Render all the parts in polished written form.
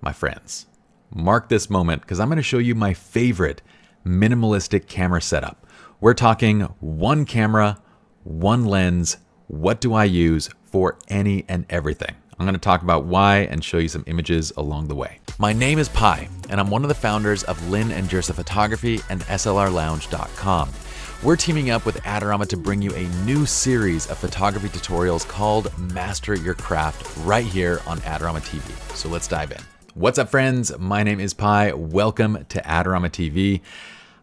my friends, mark this moment because I'm going to show you my favorite minimalistic camera setup. We're talking one camera, one lens. What do I use for any and everything? I'm going to talk about why and show you some images along the way. My name is Pi, and I'm one of the founders of Lynn and Jersa Photography and SLRLounge.com. We're teaming up with Adorama to bring you a new series of photography tutorials called Master Your Craft right here on Adorama TV. So let's dive in. What's up, friends? My name is Pi. Welcome to Adorama TV.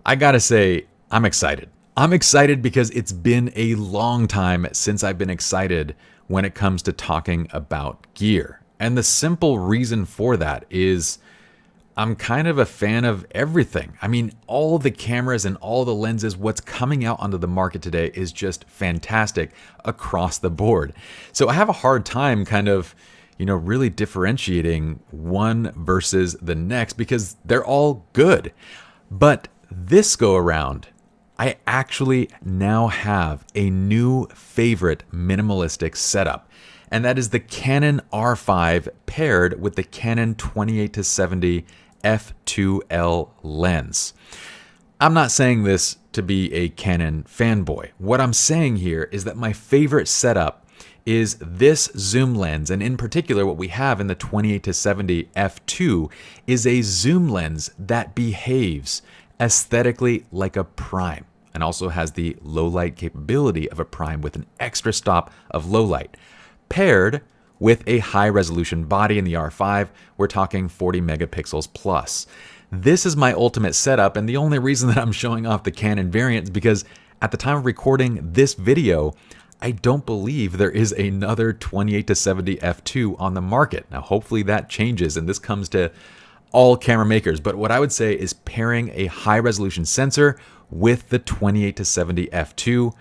I gotta say, I'm excited. I'm excited because it's been a long time since I've been excited when it comes to talking about gear. And the simple reason for that is I'm kind of a fan of everything. I mean, all the cameras and all the lenses, what's coming out onto the market today is just fantastic across the board. So I have a hard time kind of, really differentiating one versus the next because they're all good. But this go around, I actually now have a new favorite minimalistic setup, and that is the Canon R5 paired with the Canon 28-70 f2.L lens. I'm not saying this to be a Canon fanboy. What I'm saying here is that my favorite setup is this zoom lens, and in particular what we have in the 28-70 f2 is a zoom lens that behaves aesthetically like a prime and also has the low light capability of a prime with an extra stop of low light. Paired with a high resolution body in the R5, we're talking 40 megapixels plus. This is my ultimate setup, and the only reason that I'm showing off the Canon variant is because at the time of recording this video, I don't believe there is another 28-70 f2 on the market. Now, hopefully that changes, and this comes to all camera makers. But what I would say is pairing a high resolution sensor with the 28-70 f2.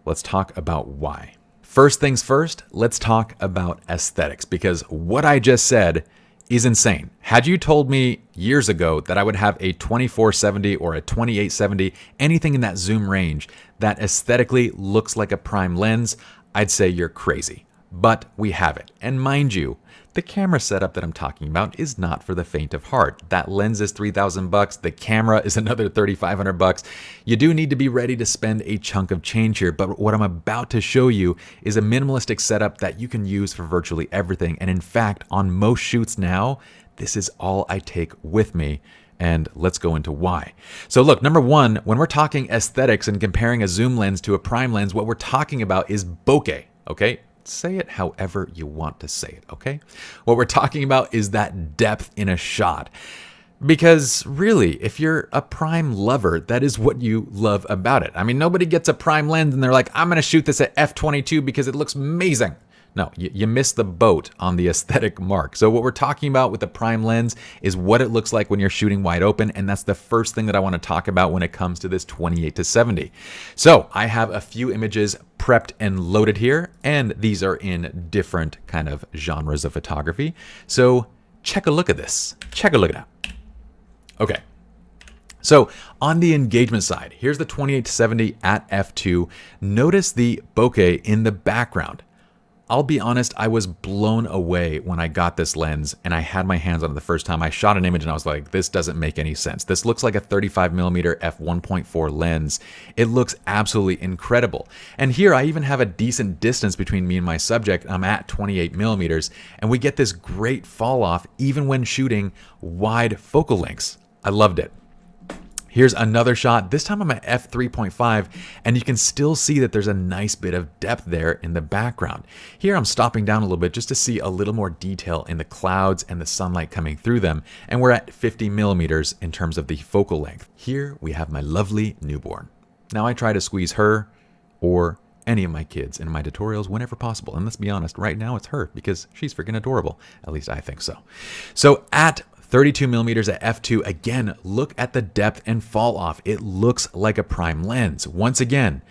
Let's talk about why. First things first, let's talk about aesthetics, because what I just said is insane. Had you told me years ago that I would have a 24-70 or a 28-70, anything in that zoom range that aesthetically looks like a prime lens, I'd say you're crazy. But we have it. And mind you, the camera setup that I'm talking about is not for the faint of heart. That lens is $3,000. The camera is another $3,500. You do need to be ready to spend a chunk of change here, but what I'm about to show you is a minimalistic setup that you can use for virtually everything. And in fact, on most shoots now, this is all I take with me. And let's go into why. So look, number one, when we're talking aesthetics and comparing a zoom lens to a prime lens, what we're talking about is bokeh, okay? Say it however you want to say it, okay? What we're talking about is that depth in a shot. Because really, if you're a prime lover, that is what you love about it. I mean, nobody gets a prime lens and they're like, I'm going to shoot this at f22 because it looks amazing. No, you missed the boat on the aesthetic mark. So what we're talking about with the prime lens is what it looks like when you're shooting wide open, and that's the first thing that I want to talk about when it comes to this 28-70. So I have a few images prepped and loaded here, and these are in different kind of genres of photography. So check a look at this. Check a look at that. Okay. So on the engagement side, here's the 28-70 at f2. Notice the bokeh in the background. I'll be honest, I was blown away when I got this lens and I had my hands on it the first time. I shot an image and I was like, this doesn't make any sense. This looks like a 35mm f1.4 lens. It looks absolutely incredible. And here I even have a decent distance between me and my subject. I'm at 28mm, and we get this great fall off even when shooting wide focal lengths. I loved it. Here's another shot. This time I'm at f3.5, and you can still see that there's a nice bit of depth there in the background. Here I'm stopping down a little bit just to see a little more detail in the clouds and the sunlight coming through them, and we're at 50mm in terms of the focal length. Here we have my lovely newborn. Now I try to squeeze her or any of my kids in my tutorials whenever possible, and let's be honest, right now it's her because she's freaking adorable. At least I think so. So at 32mm at f2, again, look at the depth and fall off. It looks like a prime lens. Once again,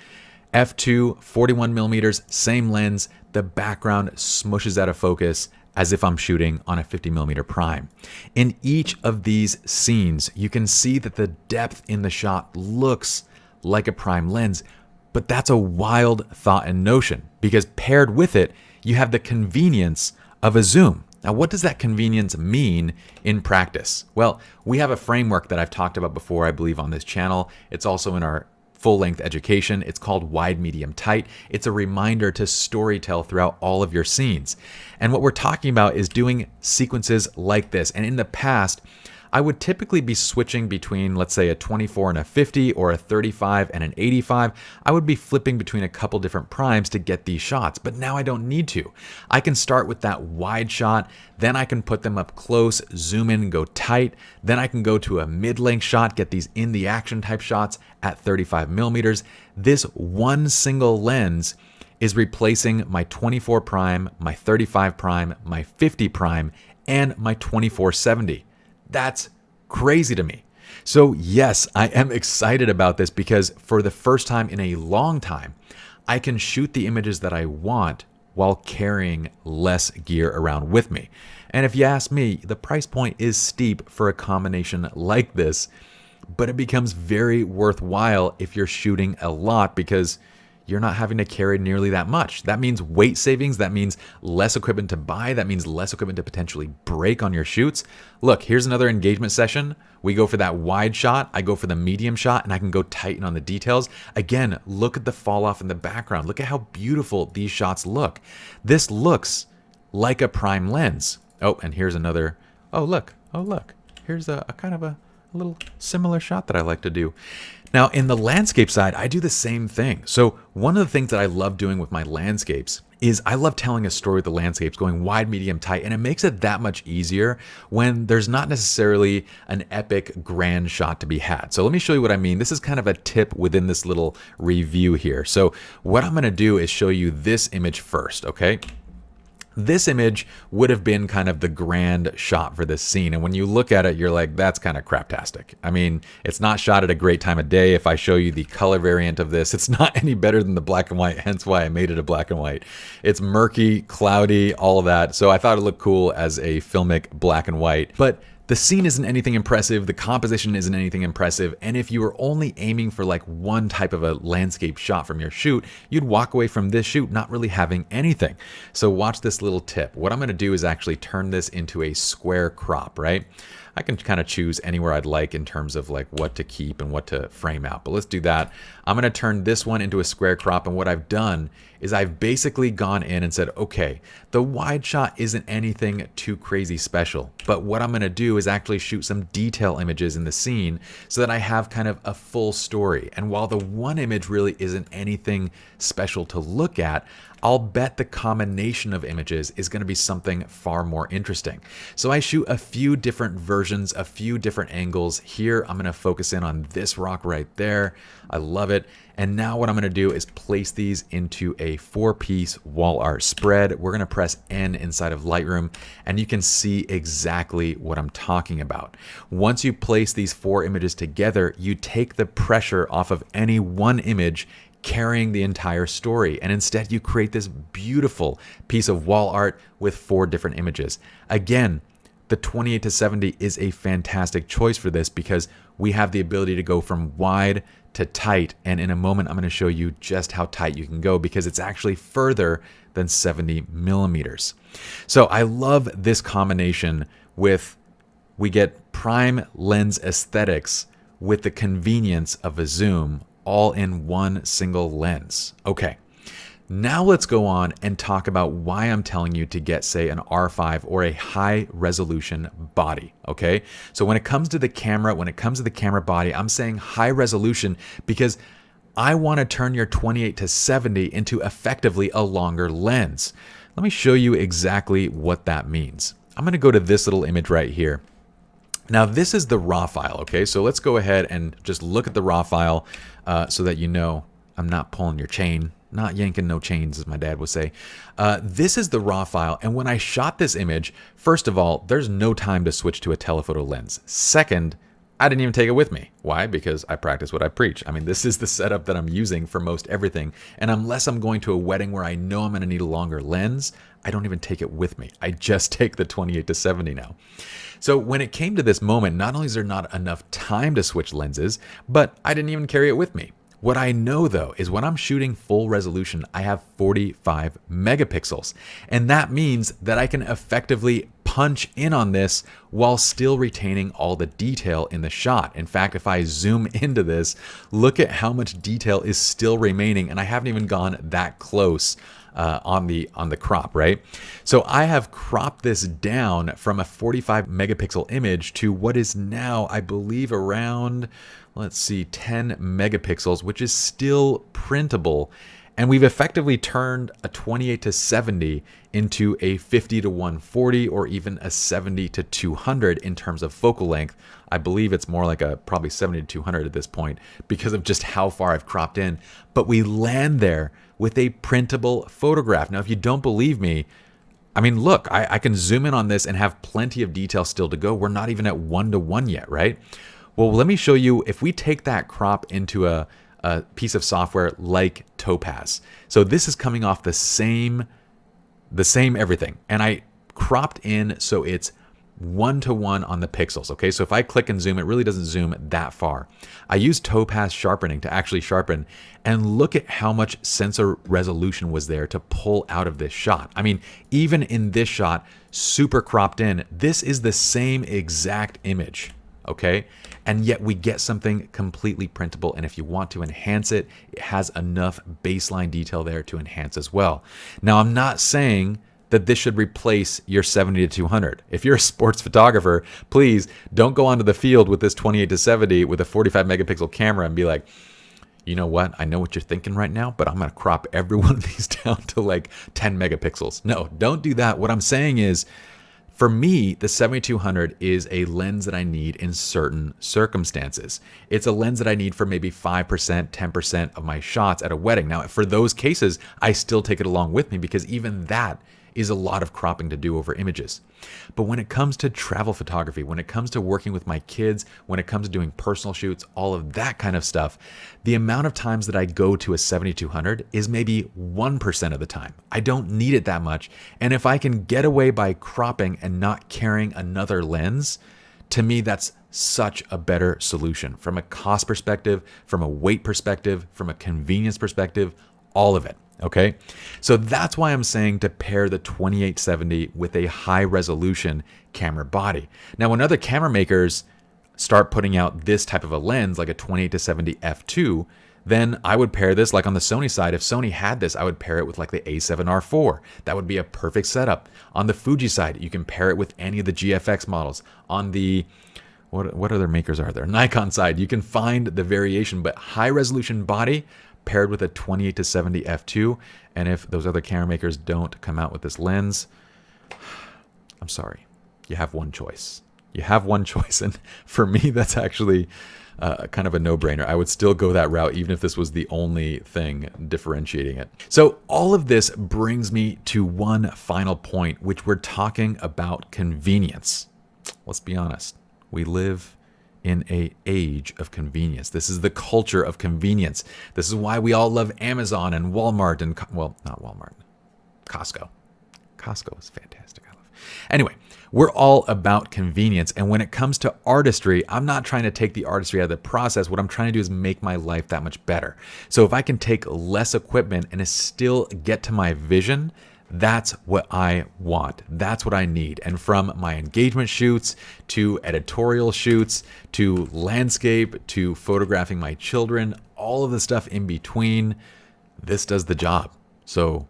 f2, 41mm, same lens. The background smushes out of focus as if I'm shooting on a 50mm prime. In each of these scenes, you can see that the depth in the shot looks like a prime lens, but that's a wild thought and notion because paired with it, you have the convenience of a zoom. Now, what does that convenience mean in practice? Well, we have a framework that I've talked about before, I believe, on this channel. It's also in our full-length education. It's called wide, medium, tight. It's a reminder to storytell throughout all of your scenes. And what we're talking about is doing sequences like this. And in the past, I would typically be switching between, let's say, a 24 and a 50 or a 35 and an 85. I would be flipping between a couple different primes to get these shots, but now I don't need to. I can start with that wide shot, then I can put them up close, zoom in and go tight. Then I can go to a mid-length shot, get these in the action type shots at 35 millimeters. This one single lens is replacing my 24 prime, my 35 prime, my 50 prime, and my 24-70. That's crazy to me. So yes, I am excited about this because for the first time in a long time, I can shoot the images that I want while carrying less gear around with me. And if you ask me, the price point is steep for a combination like this, but it becomes very worthwhile if you're shooting a lot because you're not having to carry nearly that much. That means weight savings. That means less equipment to buy. That means less equipment to potentially break on your shoots. Look, here's another engagement session. We go for that wide shot. I go for the medium shot and I can go tighten on the details. Again, look at the fall off in the background. Look at how beautiful these shots look. This looks like a prime lens. Oh, and here's another. Oh, look. Here's a kind of a little similar shot that I like to do. Now, in the landscape side, I do the same thing. So one of the things that I love doing with my landscapes is I love telling a story with the landscapes, going wide, medium, tight, and it makes it that much easier when there's not necessarily an epic grand shot to be had. So let me show you what I mean. This is kind of a tip within this little review here. So what I'm gonna do is show you this image first, okay? This image would have been kind of the grand shot for this scene. And when you look at it, you're like, that's kind of craptastic. I mean, it's not shot at a great time of day. If I show you the color variant of this, it's not any better than the black and white, hence why I made it a black and white. It's murky, cloudy, all of that. So I thought it looked cool as a filmic black and white. But the scene isn't anything impressive, the composition isn't anything impressive, and if you were only aiming for like one type of a landscape shot from your shoot, you'd walk away from this shoot not really having anything. So watch this little tip. What I'm gonna do is actually turn this into a square crop, right? I can kind of choose anywhere I'd like in terms of like what to keep and what to frame out, but let's do that. I'm gonna turn this one into a square crop, and what I've done is I've basically gone in and said, okay, the wide shot isn't anything too crazy special, but what I'm gonna do is actually shoot some detail images in the scene so that I have kind of a full story. And while the one image really isn't anything special to look at, I'll bet the combination of images is going to be something far more interesting. So I shoot a few different versions, a few different angles. Here, I'm going to focus in on this rock right there. I love it. And now what I'm going to do is place these into a 4-piece wall art spread. We're going to press N inside of Lightroom, and you can see exactly what I'm talking about. Once you place these 4 images together, you take the pressure off of any one image carrying the entire story, and instead you create this beautiful piece of wall art with 4 different images. Again, the 28-70 is a fantastic choice for this because we have the ability to go from wide to tight, and in a moment I'm going to show you just how tight you can go because it's actually further than 70 millimeters. So I love this combination with, we get prime lens aesthetics with the convenience of a zoom all in one single lens. Okay, now let's go on and talk about why I'm telling you to get, say, an R5 or a high resolution body, okay? So when it comes to the camera, body, I'm saying high resolution because I want to turn your 28-70 into effectively a longer lens. Let me show you exactly what that means. I'm going to go to this little image right here. Now this is the raw file, okay? So let's go ahead and just look at the raw file so that you know I'm not pulling your chain, not yanking no chains, as my dad would say. This is the raw file, and when I shot this image, first of all, there's no time to switch to a telephoto lens. Second, I didn't even take it with me. Why? Because I practice what I preach. I mean, this is the setup that I'm using for most everything, and unless I'm going to a wedding where I know I'm going to need a longer lens, I don't even take it with me. I just take the 28-70 now. So when it came to this moment, not only is there not enough time to switch lenses, but I didn't even carry it with me. What I know though is when I'm shooting full resolution, I have 45 megapixels. And that means that I can effectively punch in on this while still retaining all the detail in the shot. In fact, if I zoom into this, look at how much detail is still remaining, and I haven't even gone that close on the crop, right? So I have cropped this down from a 45 megapixel image to what is now, I believe, around, let's see, 10 megapixels, which is still printable. And we've effectively turned a 28-70 into a 50-140 or even a 70-200 in terms of focal length. I believe it's more like a probably 70-200 at this point because of just how far I've cropped in. But we land there with a printable photograph. Now, if you don't believe me, I mean, look, I can zoom in on this and have plenty of detail still to go. We're not even at 1:1 yet, right? Well, let me show you if we take that crop into a piece of software like Topaz. So this is coming off the same everything. And I cropped in so it's 1:1 on the pixels. Okay, so if I click and zoom, it really doesn't zoom that far. I use Topaz sharpening to actually sharpen, and look at how much sensor resolution was there to pull out of this shot. I mean, even in this shot, super cropped in, this is the same exact image. Okay, and yet we get something completely printable, and if you want to enhance it, it has enough baseline detail there to enhance as well. Now, I'm not saying that this should replace your 70-200. If you're a sports photographer, please don't go onto the field with this 28-70 with a 45 megapixel camera and be like, you know what, I know what you're thinking right now, but I'm gonna crop every one of these down to like 10 megapixels. No, don't do that. What I'm saying is, for me, the 70-200 is a lens that I need in certain circumstances. It's a lens that I need for maybe 5%, 10% of my shots at a wedding. Now, for those cases, I still take it along with me because even that is a lot of cropping to do over images. But when it comes to travel photography, when it comes to working with my kids, when it comes to doing personal shoots, all of that kind of stuff, the amount of times that I go to a 70-200 is maybe 1% of the time. I don't need it that much. And if I can get away by cropping and not carrying another lens, to me, that's such a better solution from a cost perspective, from a weight perspective, from a convenience perspective, all of it. Okay, so that's why I'm saying to pair the 28-70 with a high resolution camera body. Now, when other camera makers start putting out this type of a lens, like a 28-70 f2, then I would pair this, like on the Sony side, if Sony had this, I would pair it with like the A7R4. That would be a perfect setup. On the Fuji side, you can pair it with any of the GFX models. On the what other makers are there? Nikon side, you can find the variation, but high resolution body paired with a 28-70 f2. And if those other camera makers don't come out with this lens, I'm sorry, you have one choice. You have one choice. And for me, that's actually kind of a no-brainer. I would still go that route even if this was the only thing differentiating it. So all of this brings me to one final point, which we're talking about convenience. Let's be honest. We live in an age of convenience. This is the culture of convenience. This is why we all love Amazon and Walmart and, well, not Walmart, Costco. Costco is fantastic. I love it. Anyway, we're all about convenience. And when it comes to artistry, I'm not trying to take the artistry out of the process. What I'm trying to do is make my life that much better. So if I can take less equipment and still get to my vision, that's what I want. That's what I need. And from my engagement shoots to editorial shoots to landscape to photographing my children, all of the stuff in between, this does the job. So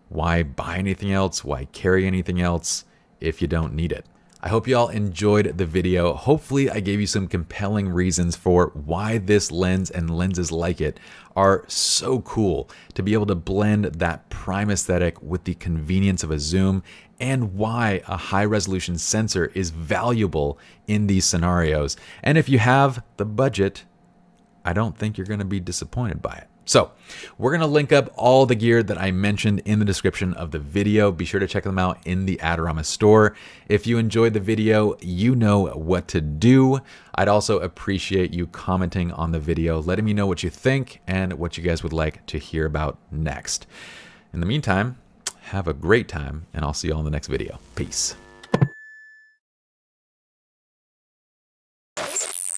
why buy anything else? Why carry anything else if you don't need it? I hope you all enjoyed the video. Hopefully I gave you some compelling reasons for why this lens and lenses like it are so cool, to be able to blend that prime aesthetic with the convenience of a zoom, and why a high resolution sensor is valuable in these scenarios. And if you have the budget, I don't think you're going to be disappointed by it. So we're going to link up all the gear that I mentioned in the description of the video. Be sure to check them out in the Adorama store. If you enjoyed the video, you know what to do. I'd also appreciate you commenting on the video, letting me know what you think and what you guys would like to hear about next. In the meantime, have a great time, and I'll see you all in the next video. Peace.